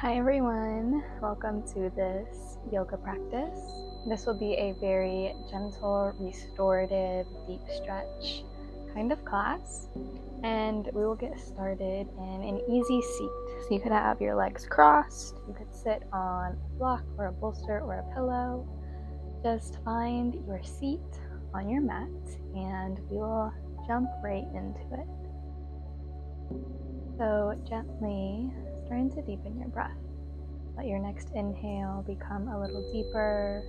Hi everyone, welcome to this yoga practice. This will be a very gentle, restorative, deep stretch kind of class, and we will get started in an easy seat. So you could have your legs crossed, you could sit on a block or a bolster or a pillow. Just find your seat on your mat and we will jump right into it. So gently starting to deepen your breath. Let your next inhale become a little deeper.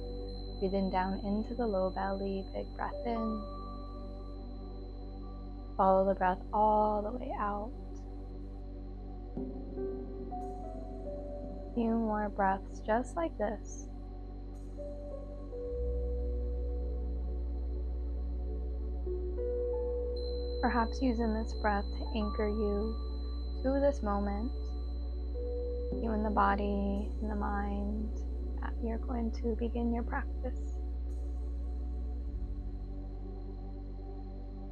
Breathing down into the low belly, big breath in. Follow the breath all the way out. A few more breaths just like this. Perhaps using this breath to anchor you to this moment. You in the body, in the mind, that you're going to begin your practice.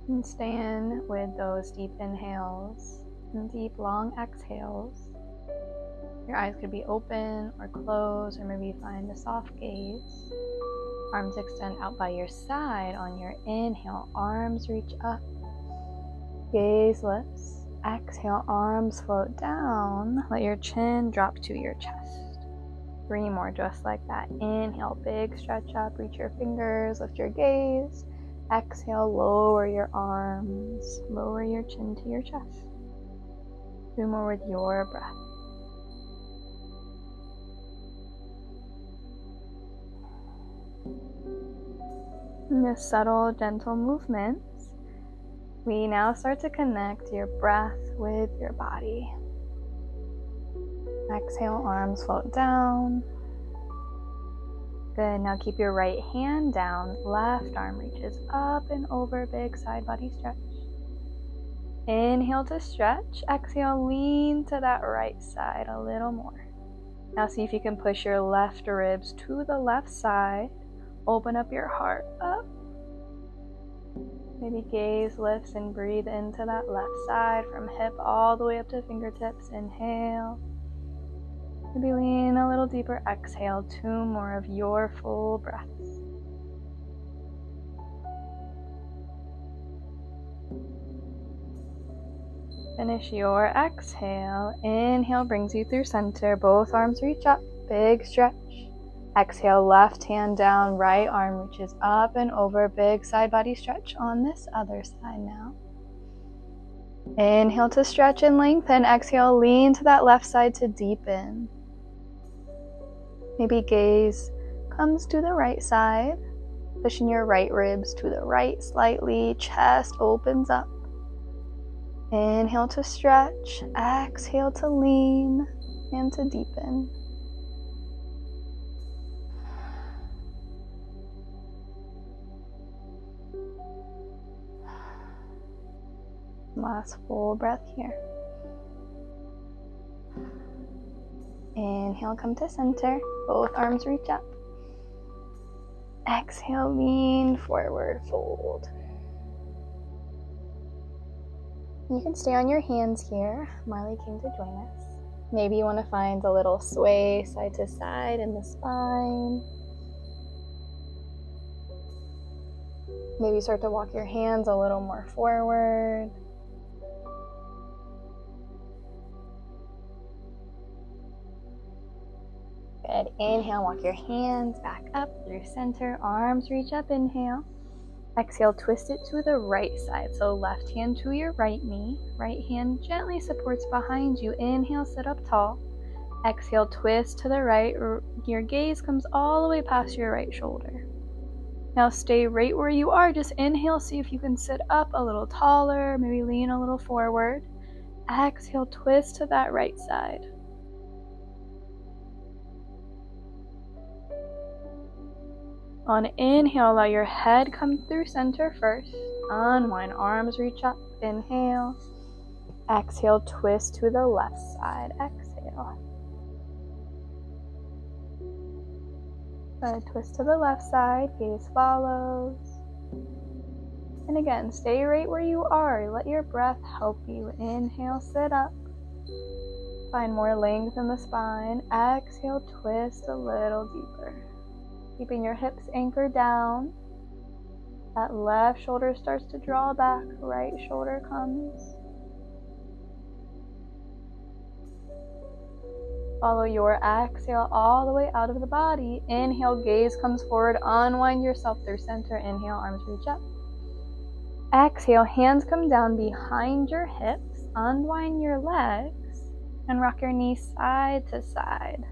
And staying with those deep inhales and deep long exhales. Your eyes could be open or closed, or maybe find a soft gaze. Arms extend out by your side on your inhale. Arms reach up. Gaze lifts. Exhale, arms float down. Let your chin drop to your chest. 3 more just like that. Inhale, big stretch up. Reach your fingers, lift your gaze. Exhale, lower your arms. Lower your chin to your chest. 2 more with your breath. In this subtle, gentle movements, we now start to connect your breath with your body. Exhale, arms float down. Good, now keep your right hand down. Left arm reaches up and over, big side body stretch. Inhale to stretch. Exhale, lean to that right side a little more. Now see if you can push your left ribs to the left side. Open up your heart up. Maybe gaze lifts and breathe into that left side from hip all the way up to fingertips. Inhale. Maybe lean a little deeper. Exhale. 2 more of your full breaths. Finish your exhale. Inhale brings you through center. Both arms reach up. Big stretch. Exhale, left hand down, right arm reaches up and over, big side body stretch on this other side now. Inhale to stretch and lengthen. Exhale, lean to that left side to deepen. Maybe gaze comes to the right side, pushing your right ribs to the right slightly, chest opens up. Inhale to stretch, exhale to lean and to deepen. Last full breath here. Inhale, come to center. Both arms reach up. Exhale, lean forward, fold. You can stay on your hands here. Marley came to join us. Maybe you want to find a little sway side to side in the spine. Maybe start to walk your hands a little more forward. Good. Inhale, walk your hands back up through center. Arms reach up, inhale. Exhale, twist it to the right side. So left hand to your right knee. Right hand gently supports behind you. Inhale, sit up tall. Exhale, twist to the right. Your gaze comes all the way past your right shoulder. Now stay right where you are. Just inhale, see if you can sit up a little taller. Maybe lean a little forward. Exhale, twist to that right side. On inhale, allow your head come through center first. Unwind, arms reach up. Inhale. Exhale, twist to the left side. Exhale. Good. Twist to the left side. Gaze follows. And again, stay right where you are. Let your breath help you. Inhale, sit up. Find more length in the spine. Exhale, twist a little deeper. Keeping your hips anchored down. That left shoulder starts to draw back, right shoulder comes. Follow your exhale all the way out of the body. Inhale, gaze comes forward. Unwind yourself through center. Inhale, arms reach up. Exhale, hands come down behind your hips. Unwind your legs and rock your knees side to side.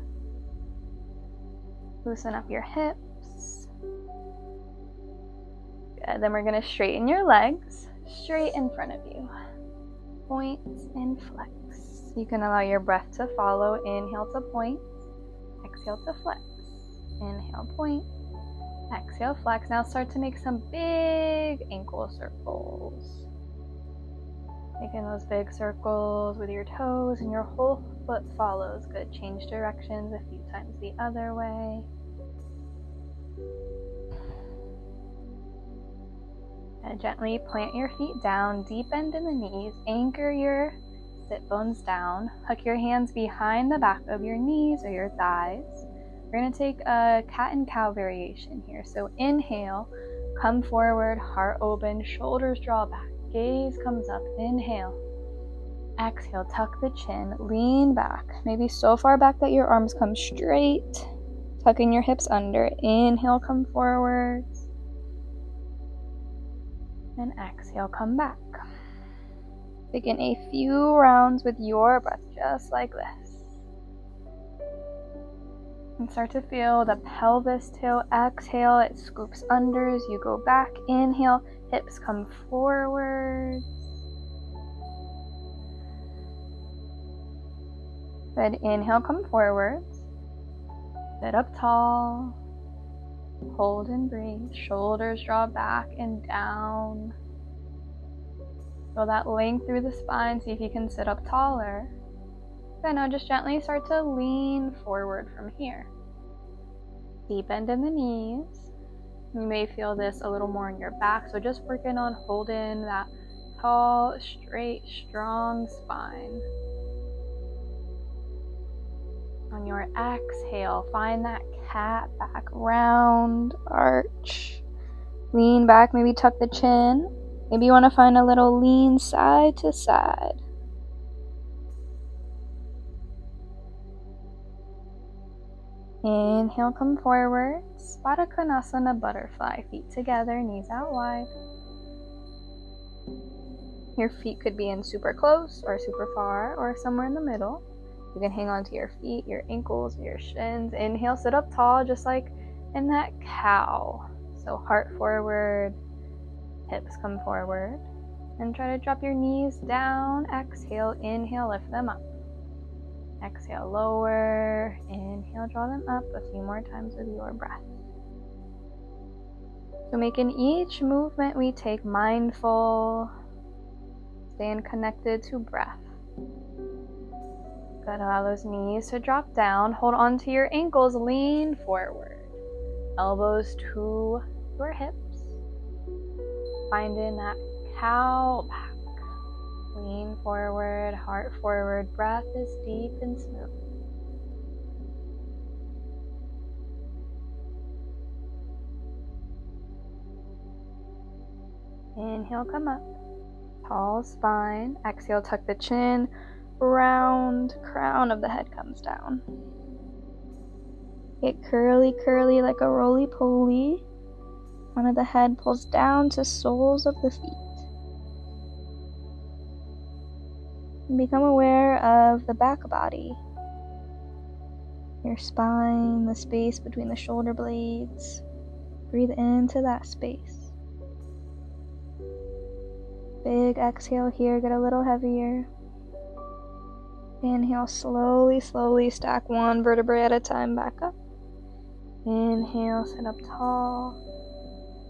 Loosen up your hips. Good. Then we're going to straighten your legs straight in front of you. Point and flex. You can allow your breath to follow. Inhale to point. Exhale to flex. Inhale, point. Exhale, flex. Now start to make some big ankle circles. Making those big circles with your toes and your whole foot follows. Good. Change directions a few times the other way. And gently plant your feet down, deep bend in the knees, anchor your sit bones down, hook your hands behind the back of your knees or your thighs. We're going to take a cat and cow variation here. So inhale, come forward, heart open, shoulders draw back, gaze comes up, inhale. Exhale, tuck the chin, lean back, maybe so far back that your arms come straight, tucking your hips under. Inhale, come forward. And exhale, come back. Begin a few rounds with your breath, just like this. And start to feel the pelvis tilt. Exhale, it scoops under as you go back. Inhale, hips come forward. Good. Inhale, come forward. Sit up tall. Hold and breathe. Shoulders draw back and down. Feel that length through the spine. See if you can sit up taller. Good. Now just gently start to lean forward from here. Deep bend in the knees. You may feel this a little more in your back. So just working on holding that tall, straight, strong spine. On your exhale, find that cat back, round, arch. Lean back, maybe tuck the chin. Maybe you want to find a little lean side to side. Inhale, come forward. Spada Konasana, butterfly. Feet together, knees out wide. Your feet could be in super close or super far or somewhere in the middle. You can hang on to your feet, your ankles, your shins. Inhale, sit up tall, just like in that cow. So heart forward, hips come forward. And try to drop your knees down. Exhale, inhale, lift them up. Exhale, lower. Inhale, draw them up a few more times with your breath. So making each movement we take mindful, staying connected to breath. Good. Allow those knees to drop down. Hold on to your ankles. Lean forward. Elbows to your hips. Finding that cow back. Lean forward, heart forward. Breath is deep and smooth. Inhale, come up. Tall spine. Exhale, tuck the chin. Round crown of the head comes down. Get curly, curly like a roly-poly. One of the head pulls down to soles of the feet. And become aware of the back body. Your spine, the space between the shoulder blades. Breathe into that space. Big exhale here, get a little heavier. Inhale, slowly, slowly stack one vertebrae at a time back up. Inhale, sit up tall.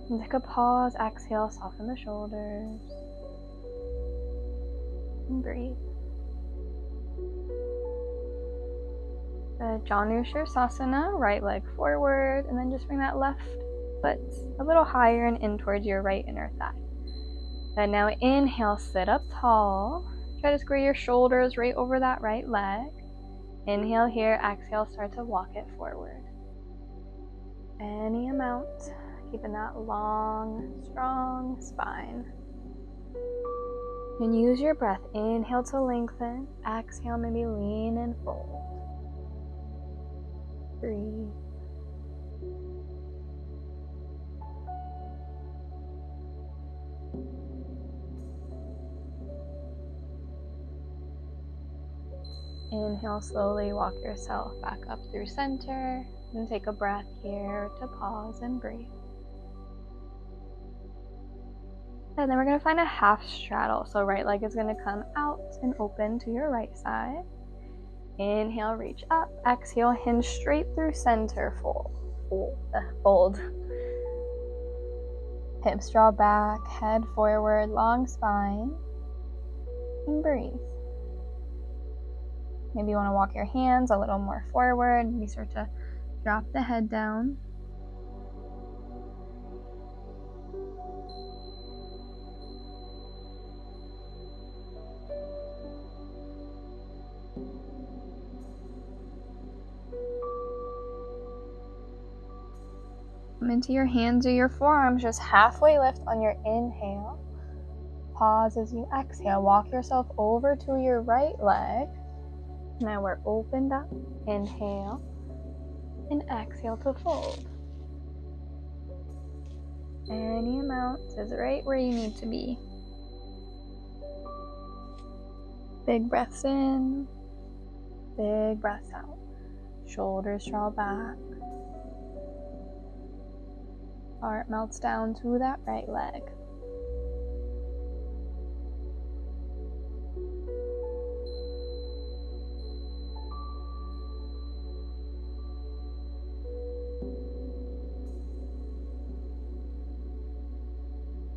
And take a pause, exhale, soften the shoulders. And breathe. Good. Janu Shirsasana, right leg forward, and then just bring that left foot a little higher and in towards your right inner thigh. Then now inhale, sit up tall. Try to square your shoulders right over that right leg. Inhale here, exhale, start to walk it forward. Any amount, keeping that long, strong spine. And use your breath. Inhale to lengthen. Exhale, maybe lean and fold. Breathe. Inhale, slowly walk yourself back up through center. And take a breath here to pause and breathe. And then we're going to find a half straddle. So right leg is going to come out and open to your right side. Inhale, reach up. Exhale, hinge straight through center. Fold. Hips draw back, head forward, long spine. And breathe. Maybe you want to walk your hands a little more forward. Maybe start to drop the head down. Come into your hands or your forearms, just halfway lift on your inhale. Pause as you exhale. Walk yourself over to your right leg. Now we're opened up. Inhale and exhale to fold. Any amount is right where you need to be. Big breaths in, big breaths out. Shoulders draw back. Heart melts down to that right leg.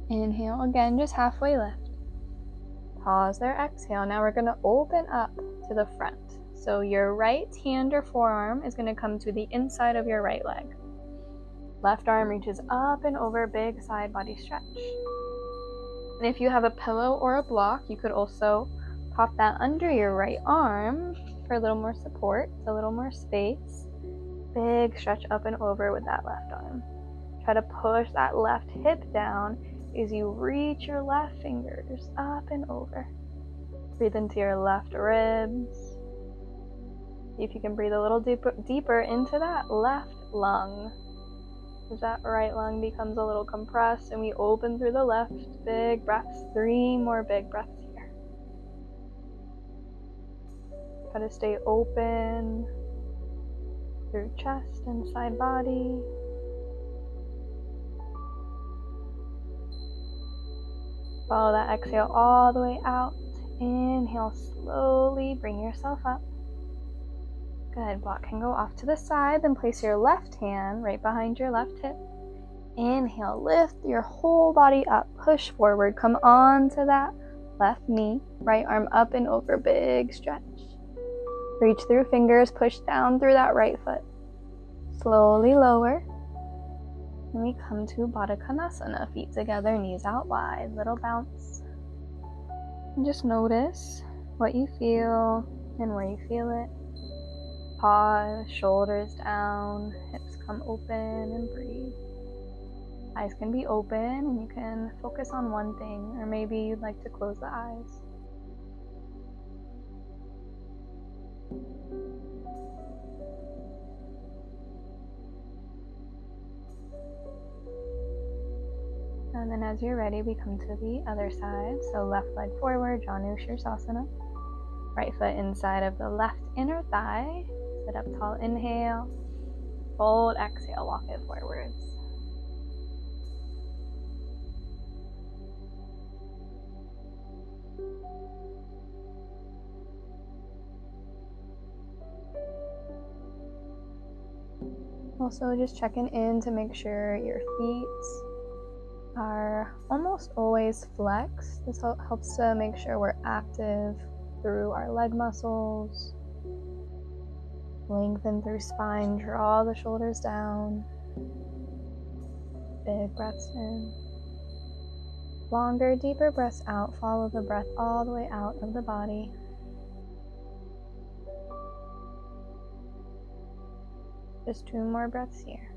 Inhale again, just halfway lift. Pause there, exhale. Now we're going to open up to the front. So your right hand or forearm is going to come to the inside of your right leg. Left arm reaches up and over, big side body stretch. And if you have a pillow or a block, you could also pop that under your right arm for a little more support, a little more space. Big stretch up and over with that left arm. Try to push that left hip down as you reach your left fingers up and over. Breathe into your left ribs. See if you can breathe a little deeper into that left lung. As that right lung becomes a little compressed and we open through the left, big breaths. 3 more big breaths here. Try to stay open through chest and side body. Follow that exhale all the way out. Inhale, slowly bring yourself up. Good, block can go off to the side, then place your left hand right behind your left hip. Inhale, lift your whole body up, push forward, come on to that left knee, right arm up and over, big stretch. Reach through fingers, push down through that right foot. Slowly lower. And we come to Baddha Konasana, feet together, knees out wide, little bounce. And just notice what you feel and where you feel it. Pause, shoulders down, hips come open and breathe. Eyes can be open and you can focus on one thing, or maybe you'd like to close the eyes. And then as you're ready, we come to the other side. So left leg forward, Janu Shirsasana. Right foot inside of the left inner thigh. Sit up tall, inhale. Fold, exhale, walk it forwards. Also just checking in to make sure your feet are almost always flexed. This helps to make sure we're active through our leg muscles. Lengthen through spine, draw the shoulders down. Big breaths in. Longer, deeper breaths out. Follow the breath all the way out of the body. Just 2 more breaths here.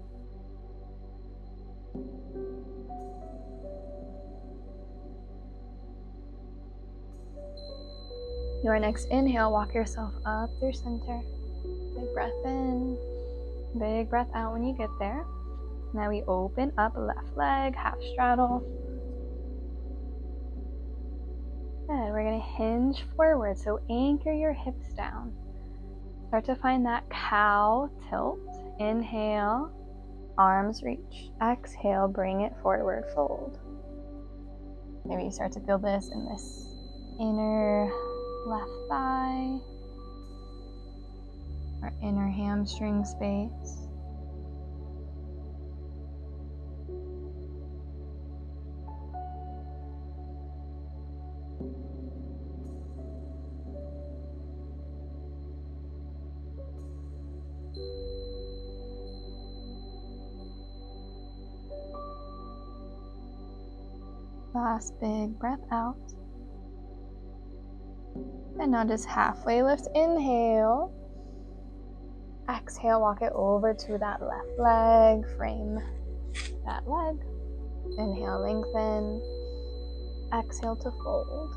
Your next inhale, walk yourself up through center. Big breath in, big breath out when you get there. Now we open up, left leg, half straddle. Good, we're gonna hinge forward, so anchor your hips down. Start to find that cow tilt. Inhale, arms reach. Exhale, bring it forward, fold. Maybe you start to feel this in this inner left thigh or inner hamstring space. Last big breath out. And now just halfway lift, inhale. Exhale, walk it over to that left leg, frame that leg. Inhale, lengthen. Exhale to fold.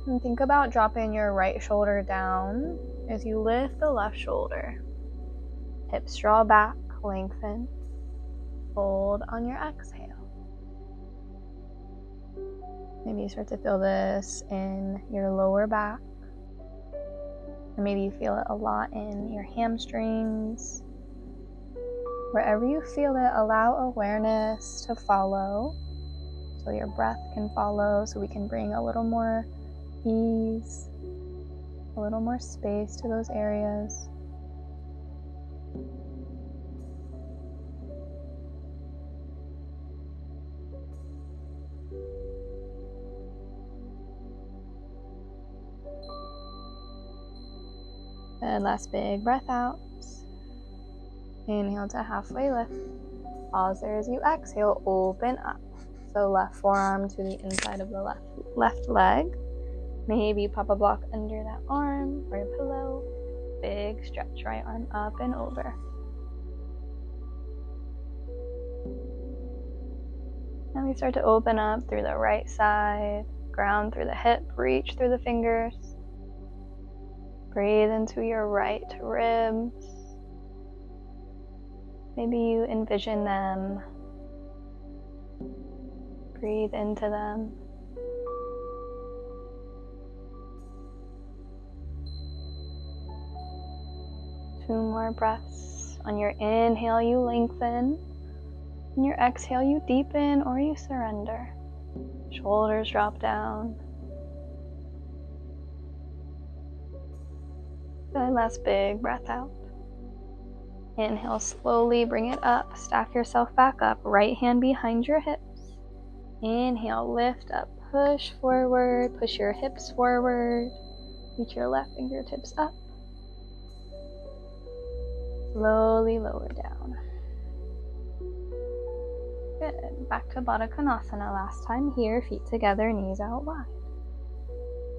And think about dropping your right shoulder down as you lift the left shoulder. Hips draw back, lengthen. Fold on your exhale. Maybe you start to feel this in your lower back. Or maybe you feel it a lot in your hamstrings. Wherever you feel it, allow awareness to follow so your breath can follow, so we can bring a little more ease, a little more space to those areas. And last big breath out. Inhale to halfway lift. Pause there as you exhale, open up. So left forearm to the inside of the left leg. Maybe pop a block under that arm or a pillow. Big stretch, right arm up and over. Now we start to open up through the right side, ground through the hip, reach through the fingers. Breathe into your right ribs. Maybe you envision them. Breathe into them. Two more breaths. On your inhale, you lengthen. On your exhale, you deepen or you surrender. Shoulders drop down. Good, last big breath out. Inhale, slowly bring it up. Stack yourself back up. Right hand behind your hips. Inhale, lift up. Push forward. Push your hips forward. Reach your left fingertips up. Slowly lower down. Good. Back to Baddha Konasana. Last time here. Feet together, knees out wide.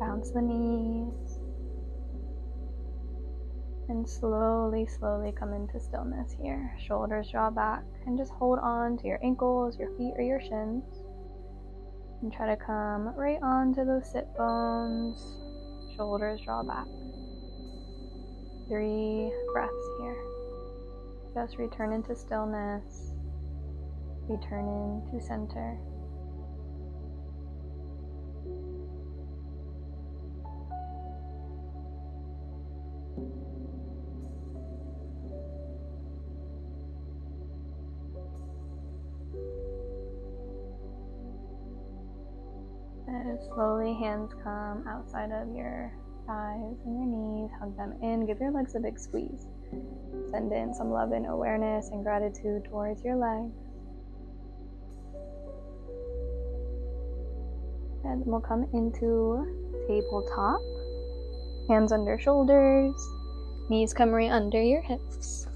Bounce the knees. And slowly, slowly come into stillness here. Shoulders draw back and just hold on to your ankles, your feet, or your shins. And try to come right onto those sit bones. Shoulders draw back. 3 breaths here. Just return into stillness. Return into center. Slowly, hands come outside of your thighs and your knees. Hug them in. Give your legs a big squeeze. Send in some love and awareness and gratitude towards your legs. And then we'll come into tabletop. Hands under shoulders. Knees come right under your hips.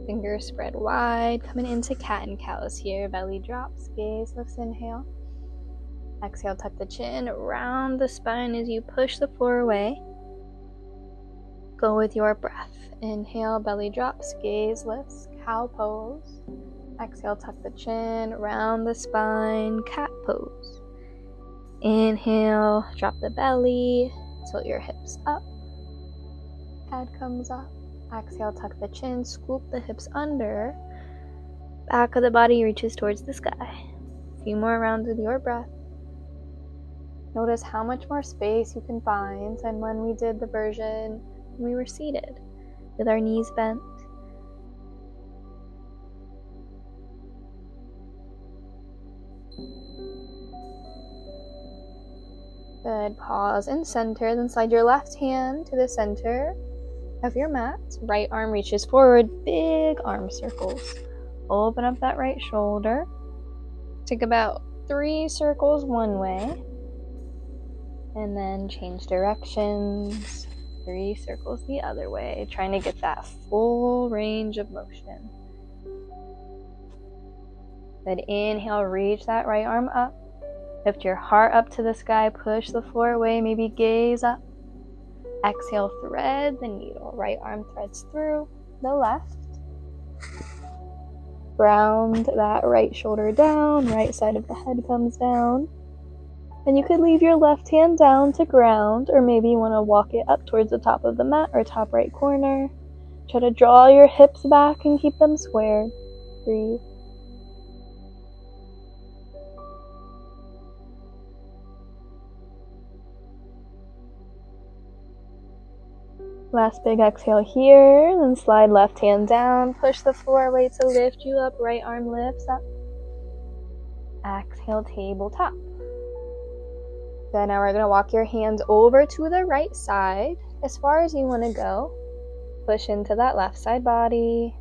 Fingers spread wide. Coming into cat and cows here. Belly drops. Gaze lifts. Inhale. Exhale, tuck the chin, round the spine as you push the floor away. Go with your breath. Inhale, belly drops, gaze lifts, cow pose. Exhale, tuck the chin, round the spine, cat pose. Inhale, drop the belly, tilt your hips up. Head comes up. Exhale, tuck the chin, scoop the hips under. Back of the body reaches towards the sky. A few more rounds with your breath. Notice how much more space you can find than when we did the version when we were seated with our knees bent. Good. Pause and center. Then slide your left hand to the center of your mat. Right arm reaches forward. Big arm circles. Open up that right shoulder. Take about 3 circles one way. And then change directions. 3 circles the other way. Trying to get that full range of motion. Then inhale, reach that right arm up. Lift your heart up to the sky. Push the floor away. Maybe gaze up. Exhale, thread the needle. Right arm threads through the left. Ground that right shoulder down. Right side of the head comes down. And you could leave your left hand down to ground, or maybe you want to walk it up towards the top of the mat or top right corner. Try to draw your hips back and keep them squared. Breathe. Last big exhale here, then slide left hand down, push the floor away to lift you up, right arm lifts up. Exhale, tabletop. Then now we're going to walk your hands over to the right side, as far as you want to go. Push into that left side body.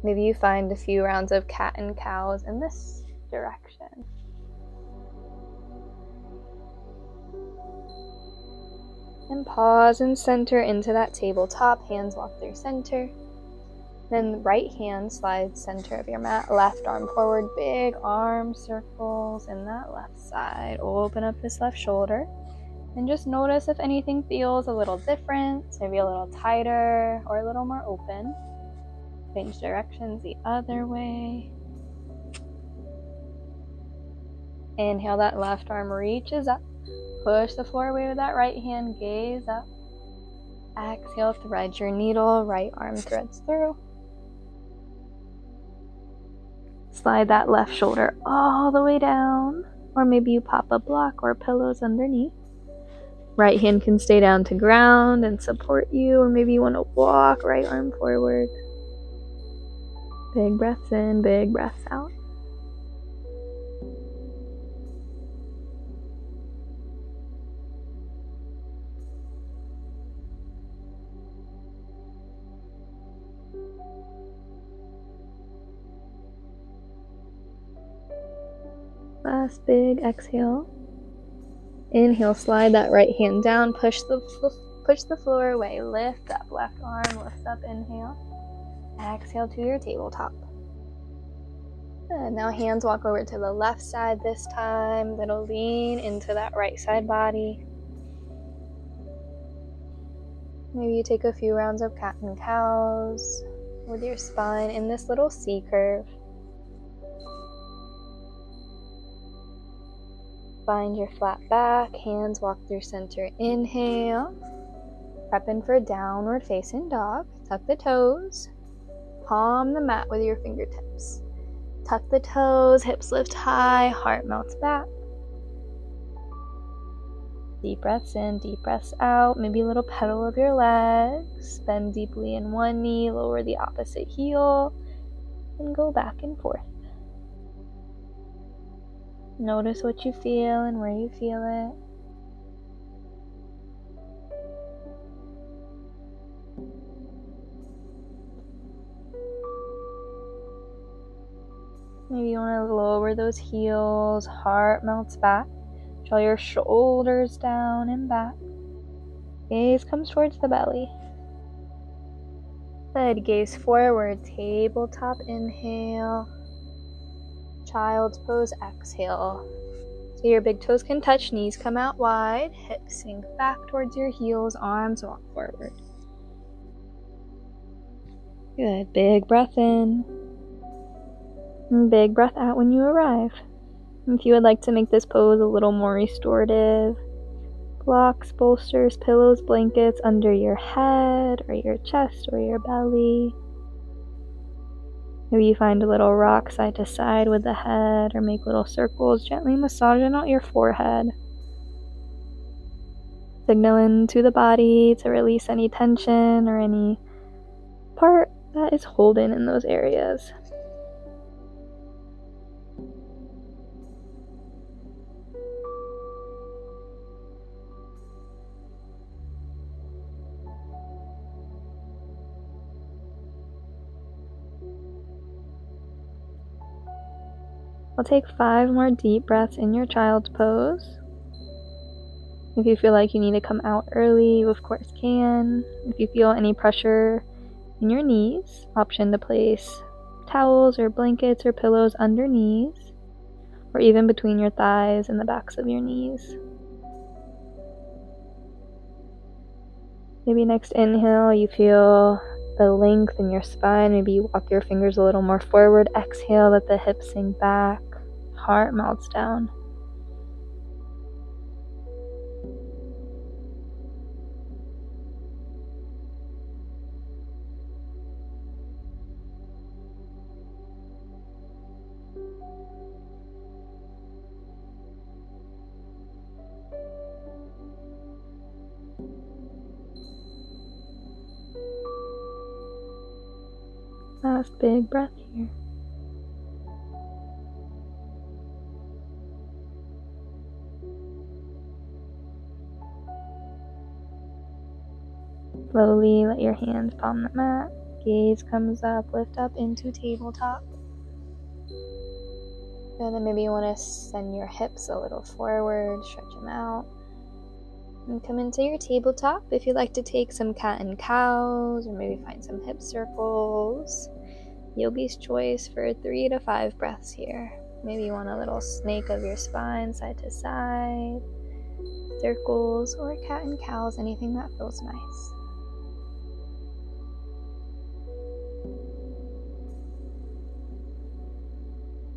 Maybe you find a few rounds of cat and cows in this direction. And pause and center into that tabletop. Hands walk through center. Then right hand slides center of your mat. Left arm forward. Big arm circles in that left side. Open up this left shoulder. And just notice if anything feels a little different. Maybe a little tighter or a little more open. Change directions the other way. Inhale, that left arm reaches up. Push the floor away with that right hand, gaze up. Exhale, thread your needle, right arm threads through. Slide that left shoulder all the way down, or maybe you pop a block or pillows underneath. Right hand can stay down to ground and support you, or maybe you want to walk right arm forward. Big breaths in, big breaths out. Last big exhale. Inhale, slide that right hand down, push the floor away, lift up, left arm lifts up, inhale. Exhale to your tabletop. And now hands walk over to the left side this time. Little lean into that right side body. Maybe you take a few rounds of cat and cows with your spine in this little C curve. Find your flat back, hands walk through center, inhale. Prep in for downward facing dog. Tuck the toes. Palm the mat with your fingertips. Tuck the toes, hips lift high, heart melts back. Deep breaths in, deep breaths out. Maybe a little pedal of your legs. Bend deeply in one knee, lower the opposite heel, and go back and forth. Notice what you feel and where you feel it. Maybe you want to lower those heels, heart melts back. Draw your shoulders down and back. Gaze comes towards the belly. Good, gaze forward, tabletop, inhale. Child's pose, exhale. So your big toes can touch, knees come out wide, hips sink back towards your heels, arms walk forward. Good. Big breath in. And big breath out when you arrive. If you would like to make this pose a little more restorative, blocks, bolsters, pillows, blankets under your head or your chest or your belly. Maybe you find a little rock side to side with the head or make little circles, gently massaging out your forehead. Signaling to the body to release any tension or any part that is holding in those areas. We'll take 5 more deep breaths in your child's pose. If you feel like you need to come out early, you of course can. If you feel any pressure in your knees, option to place towels or blankets or pillows underneath, or even between your thighs and the backs of your knees. Maybe next inhale, you feel the length in your spine. Maybe you walk your fingers a little more forward. Exhale, let the hips sink back. Heart melts down. Last big breath here. Slowly let your hands palm the mat. Gaze comes up, lift up into tabletop. And then maybe you want to send your hips a little forward, stretch them out. And come into your tabletop. If you'd like to take some cat and cows, or maybe find some hip circles. Yogi's choice for 3 to 5 breaths here. Maybe you want a little snake of your spine, side to side. Circles, or cat and cows, anything that feels nice.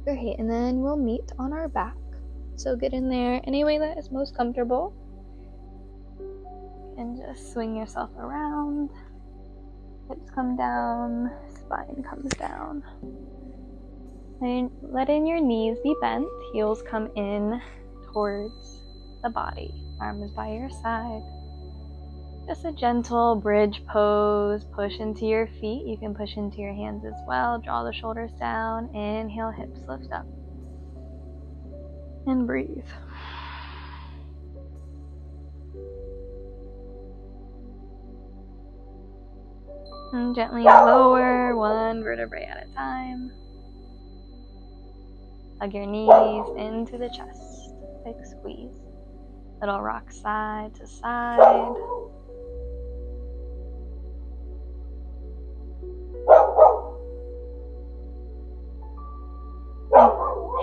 Great, and then we'll meet on our back. So get in there any way that is most comfortable. And just swing yourself around. Hips come down, spine comes down. And letting your knees be bent, heels come in towards the body. Arms by your side. Just a gentle bridge pose. Push into your feet. You can push into your hands as well. Draw the shoulders down. Inhale, hips lift up. And breathe. And gently lower 1 vertebrae at a time. Hug your knees into the chest. Big squeeze. Little rock side to side.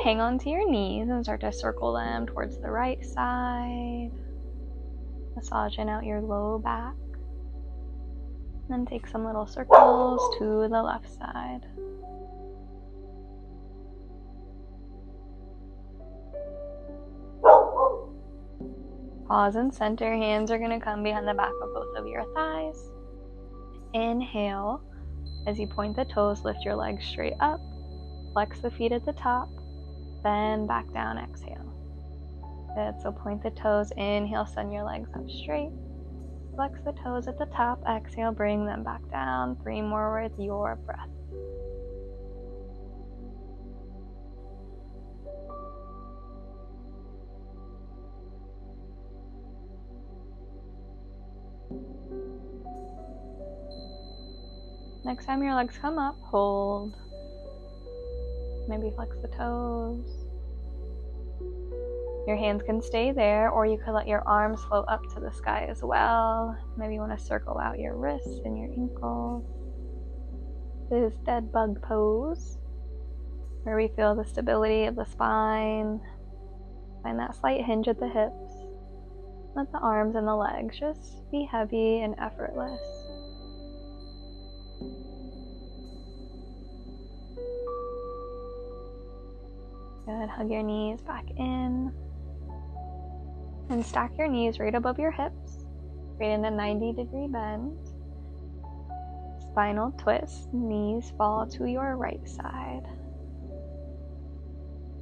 Hang on to your knees and start to circle them towards the right side. Massaging out your low back. Then take some little circles to the left side. Pause and center. Hands are going to come behind the back of both of your thighs. Inhale. As you point the toes, lift your legs straight up. Flex the feet at the top. Then back down, exhale. Good, so point the toes, inhale, send your legs up straight. Flex the toes at the top, exhale, bring them back down. 3 more with your breath. Next time your legs come up, hold. Maybe flex the toes. Your hands can stay there, or you could let your arms float up to the sky as well. Maybe you want to circle out your wrists and your ankles. This dead bug pose, where we feel the stability of the spine, Find that slight hinge at the hips. Let the arms and the legs just be heavy and effortless. Good. Hug your knees back in. And stack your knees right above your hips. Create a 90-degree bend. Spinal twist. Knees fall to your right side.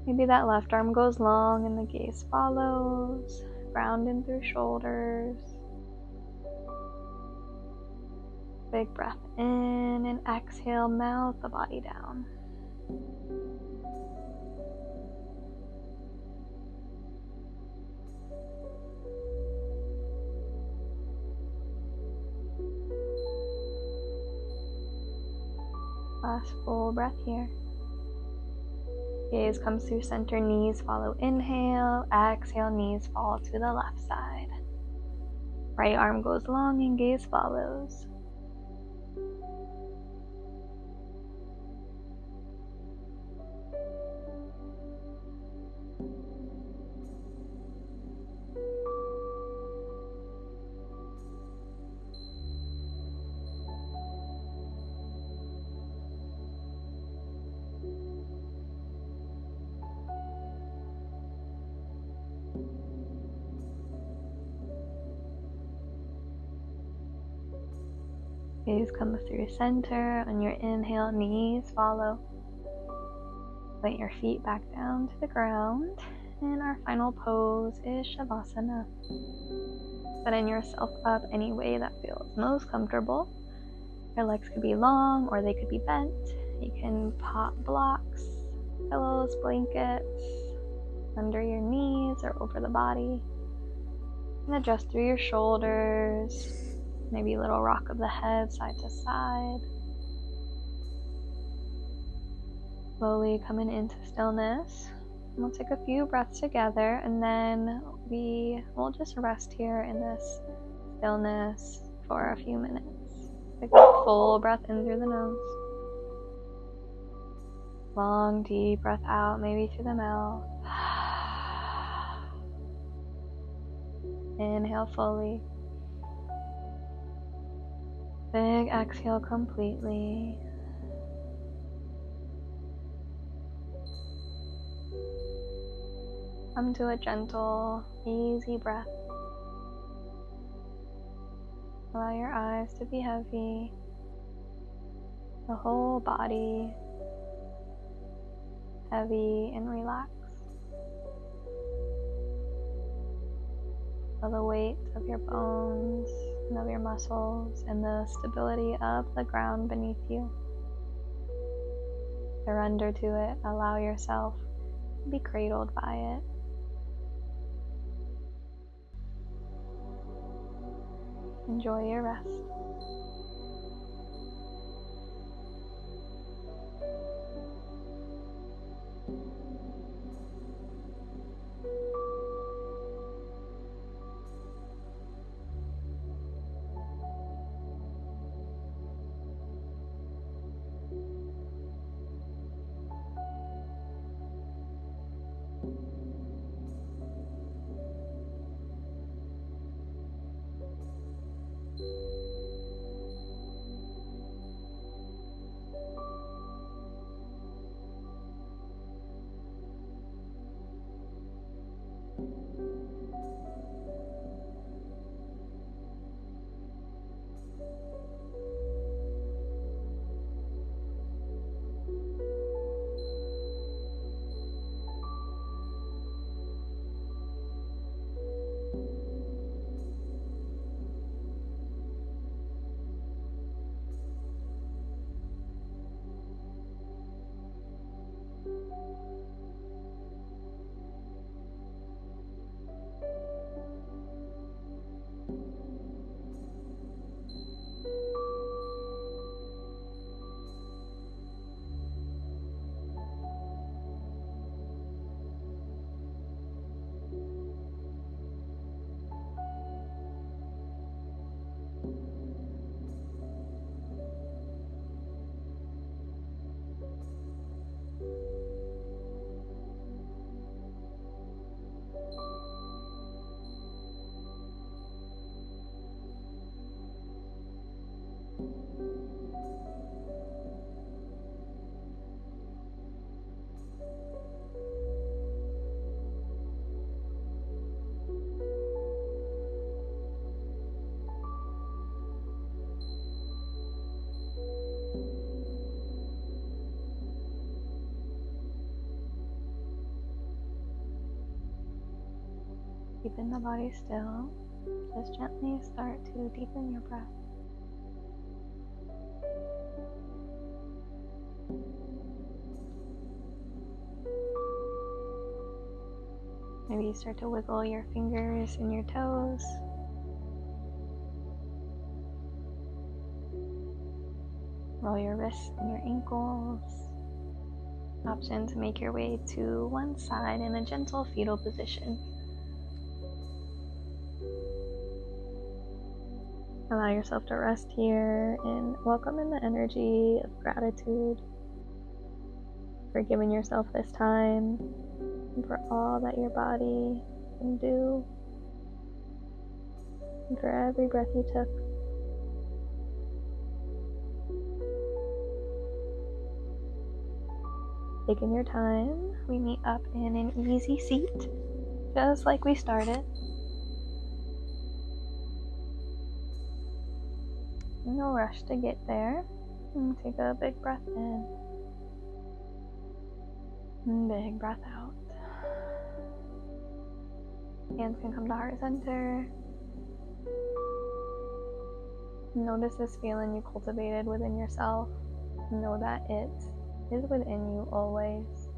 Maybe that left arm goes long and the gaze follows. Ground in through shoulders. Big breath in and exhale, melt the body down. Last full breath here. Gaze comes through center, knees follow. Inhale, exhale, knees fall to the left side. Right arm goes long and gaze follows. Gaze comes through center. On your inhale, knees follow. Put your feet back down to the ground. And our final pose is Shavasana. Setting yourself up any way that feels most comfortable. Your legs could be long or they could be bent. You can pop blocks, pillows, blankets under your knees or over the body. And adjust through your shoulders. Maybe a little rock of the head side to side. Slowly coming into stillness. We'll take a few breaths together and then we'll just rest here in this stillness for a few minutes. Take a full breath in through the nose. Long, deep breath out, maybe through the mouth. Inhale fully. Big exhale completely. Come to a gentle, easy breath. Allow your eyes to be heavy. The whole body heavy and relaxed. Feel the weight of your bones and of your muscles and the stability of the ground beneath you. Surrender to it. Allow yourself to be cradled by it. Enjoy your rest. keeping the body still, just gently start to deepen your breath. Maybe you start to wiggle your fingers and your toes. Roll your wrists and your ankles. Option to make your way to one side in a gentle fetal position. Allow yourself to rest here and welcome in the energy of gratitude for giving yourself this time and for all that your body can do and for every breath you took. Taking your time, we meet up in an easy seat, just like we started. No rush to get there. And take a big breath in. And big breath out. Hands can come to heart center. Notice this feeling you cultivated within yourself. Know that it is within you always.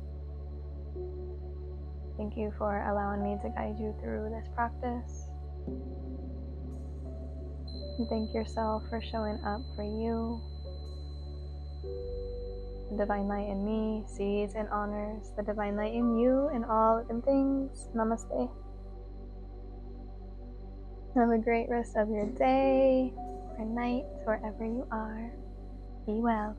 Thank you for allowing me to guide you through this practice. And thank yourself for showing up for you. The divine light in me sees and honors the divine light in you and all living things. Namaste. Have a great rest of your day or night, wherever you are. Be well.